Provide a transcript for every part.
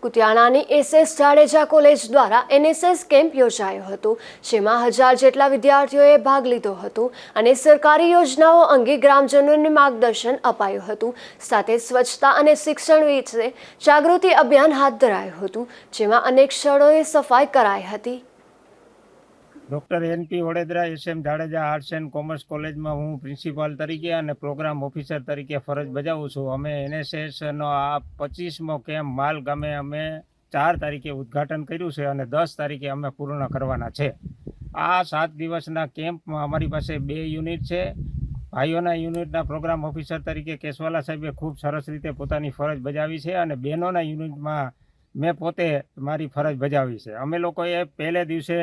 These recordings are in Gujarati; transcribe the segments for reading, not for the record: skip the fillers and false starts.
કુતિયાણાની એસએસ જાડેજા કોલેજ દ્વારા એનએસએસ કેમ્પ યોજાયો હતો, જેમાં 1000 જેટલા વિદ્યાર્થીઓએ ભાગ લીધો હતો અને સરકારી યોજનાઓ અંગે ગ્રામજનોને માર્ગદર્શન અપાયું હતું. સાથે સ્વચ્છતા અને શિક્ષણ વિશે જાગૃતિ અભિયાન હાથ ધરાયું હતું, જેમાં અનેક સ્થળોએ સફાઈ કરાઈ હતી. Doctor NP Vadodara SM Jadeja arts and commerce કોલેજમાં હું પ્રિન્સિપાલ તરીકે અને પ્રોગ્રામ ઓફિસર તરીકે ફરજ બજાવું છું. અમે એનએસએસનો આ 25મો કેમ્પ માલ ગામે અમે 4 તારીખે ઉદ્ઘાટન કર્યું છે અને 10 તારીખે અમે પૂર્ણ કરવાના છે. આ 7 દિવસના કેમ્પમાં અમારી પાસે 2 યુનિટ છે. ભાઈઓના યુનિટના પ્રોગ્રામ ઓફિસર તરીકે કેશવાલા સાહેબે ખૂબ સરસ રીતે પોતાની ફરજ બજાવી છે અને બહેનોના યુનિટમાં મેં પોતે મારી ફરજ બજાવી છે. અમે લોકોએ પહેલે દિવસે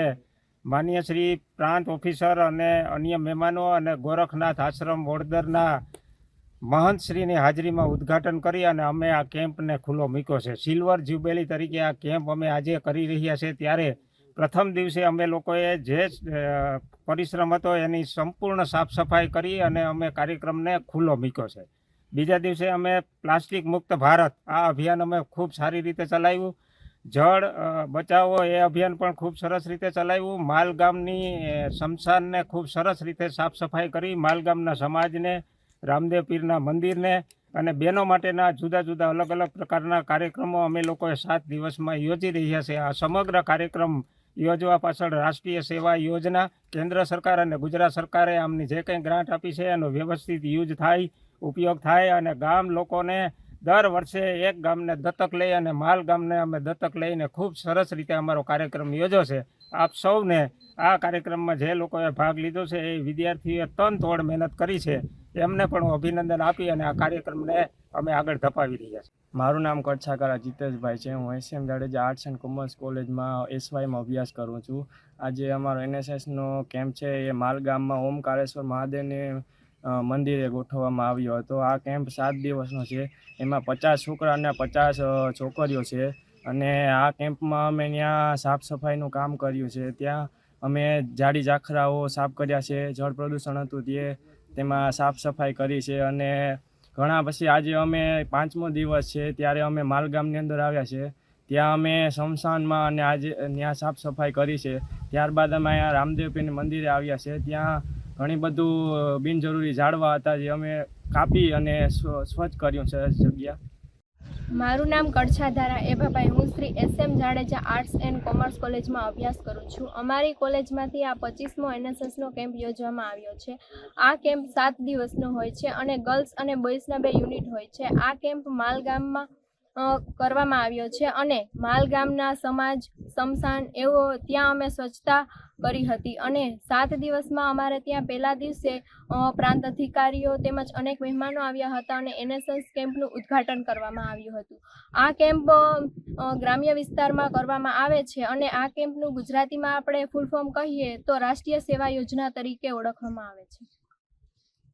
માન્ય શ્રી પ્રાંત ઓફિસર અને અન્ય મહેમાનો અને ગોરખનાથ આશ્રમ વડોદરના મહંતશ્રીની હાજરીમાં ઉદ્ઘાટન કરી અને અમે આ કેમ્પને ખુલ્લો મૂક્યો છે. સિલ્વર જ્યુબેલી તરીકે આ કેમ્પ અમે આજે કરી રહ્યા છે. ત્યારે પ્રથમ દિવસે અમે લોકોએ જે પરિશ્રમ હતો એની સંપૂર્ણ સાફ સફાઈ કરી અને અમે કાર્યક્રમને ખુલ્લો મૂક્યો છે. બીજા દિવસે અમે પ્લાસ્ટિક મુક્ત ભારત આ અભિયાન અમે ખૂબ સારી રીતે ચલાવ્યું. જળ બચાવો એ અભિયાન પણ ખૂબ સરસ રીતે ચલાવ્યું. માલગામની સ્મશાનને ખૂબ સરસ રીતે સાફ સફાઈ કરી. માલગામના સમાજને, રામદેવ પીરના મંદિરને અને બહેનો માટેના જુદા જુદા અલગ અલગ પ્રકારના કાર્યક્રમો અમે લોકોએ 7 દિવસમાં યોજી રહ્યા છે. આ સમગ્ર કાર્યક્રમ યોજવા પાછળ રાષ્ટ્રીય સેવા યોજના, કેન્દ્ર સરકાર અને ગુજરાત સરકારે આમની જે કંઈ ગ્રાન્ટ આપી છે એનો વ્યવસ્થિત યુઝ થાય, ઉપયોગ થાય અને ગામ લોકોને દર વર્ષે એક ગામને દત્તક લઈ અને માલ ગામને અમે દત્તક લઈને ખૂબ સરસ રીતે અમારો કાર્યક્રમ યોજ્યો છે. આપ સૌને આ કાર્યક્રમમાં જે લોકોએ ભાગ લીધો છે એ વિદ્યાર્થીઓએ તનતોડ મહેનત કરી છે, એમને પણ હું અભિનંદન આપી અને આ કાર્યક્રમને અમે આગળ ધપાવી રહ્યા છીએ. મારું નામ કચ્છાકારા જીતેશભાઈ છે. હું SM Jadeja arts and commerce કોલેજમાં એસવાયમાં અભ્યાસ કરું છું. આજે અમારો એનએસએસનો કેમ્પ છે એ માલગામમાં ઓમકારેશ્વર મહાદેવની મંદિરે ગોઠવવામાં આવ્યો હતો. આ કેમ્પ 7 દિવસનો છે. એમાં 50 છોકરા અને 50 છોકરીઓ છે અને આ કેમ્પમાં અમે ત્યાં સાફ સફાઈનું કામ કર્યું છે. ત્યાં અમે જાડી ઝાખરાઓ સાફ કર્યા છે. જળ પ્રદૂષણ હતું તેમાં સાફ સફાઈ કરી છે અને ઘણા પછી આજે અમે 5મો દિવસ છે ત્યારે અમે માલગામની અંદર આવ્યા છે. ત્યાં અમે સ્મશાનમાં અને આજે ત્યાં સાફ સફાઈ કરી છે. ત્યારબાદ અમે અહીંયા રામદેવ પીરના મંદિરે આવ્યા છે. ત્યાં ઘણી બધું બિનજરૂરી ઝાડવા હતા જે અમે કાપી અને સ્વચ્છ કર્યું છે જગ્યા. મારું નામ કડછાધારા એભાભાઈ. હું Shri SM Jadeja arts and commerce કોલેજમાં અભ્યાસ કરું છું. અમારી કોલેજમાંથી આ 25મો એનએસએસનો કેમ્પ યોજવામાં આવ્યો છે. આ કેમ્પ 7 દિવસનો હોય છે અને ગર્લ્સ અને બોયઝના 2 યુનિટ હોય છે. આ કેમ્પ માલગામમાં કરવામાં આવ્યો છે અને માલગામના સમાજ, સ્મશાન એવો ત્યાં અમે સ્વચ્છતા કરી હતી અને 7 દિવસમાં અમારે ત્યાં પહેલા દિવસે પ્રાંત અધિકારીઓ તેમજ અનેક મહેમાનો આવ્યા હતા અને એનએસએસ કેમ્પનું ઉદ્ઘાટન કરવામાં આવ્યું હતું. આ કેમ્પ ગ્રામ્ય વિસ્તારમાં કરવામાં આવે છે અને આ કેમ્પનું ગુજરાતીમાં આપણે ફૂલ ફોર્મ કહીએ તો રાષ્ટ્રીય સેવા યોજના તરીકે ઓળખવામાં આવે છે.